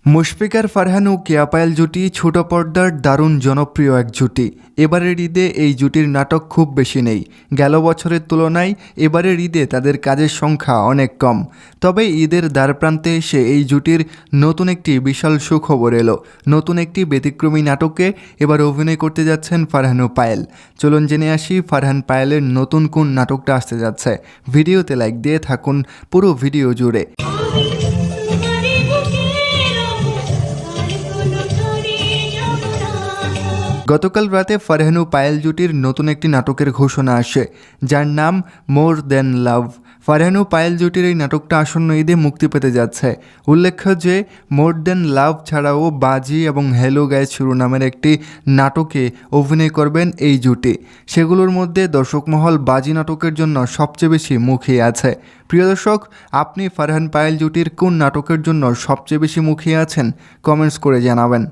মুশফিক আর ফারহান ও কেয়া পায়েল জুটি ছোট পর্দার দারুণ জনপ্রিয় এক জুটি। এবারের ঈদে এই জুটির নাটক খুব বেশি নেই। গেল বছরের তুলনায় এবারের ঈদে তাদের কাজের সংখ্যা অনেক কম। তবে ঈদের দ্বারপ্রান্তে এসে এই জুটির নতুন একটি বিশাল সুখবর এলো। নতুন একটি ব্যতিক্রমী নাটকে এবার অভিনয় করতে যাচ্ছেন ফারহান ও পায়েল। চলুন জেনে আসি ফারহান পায়েলের নতুন কোন নাটকটা আসতে যাচ্ছে। ভিডিওতে লাইক দিয়ে থাকুন পুরো ভিডিও জুড়ে। গতকাল রাতে ফারহান ও পায়েল জুটির নতুন একটি নাটকের ঘোষণা আসে, যার নাম মোর দেন লাভ। ফারহান ও পায়েল জুটির এই নাটকটা আসন্ন ঈদে মুক্তি পেতে যাচ্ছে। উল্লেখ্য যে মোর দেন লাভ ছাড়াও বাজি এবং হ্যালো গাইস শুরু নামের একটি নাটকে অভিনয় করবেন এই জুটি। সেগুলোর মধ্যে দর্শক মহল বাজি নাটকের জন্য সবচেয়ে বেশি মুখিয়ে আছে। প্রিয় দর্শক, আপনি ফারহান পায়েল জুটির কোন নাটকের জন্য সবচেয়ে বেশি মুখিয়ে আছেন কমেন্টস করে জানাবেন।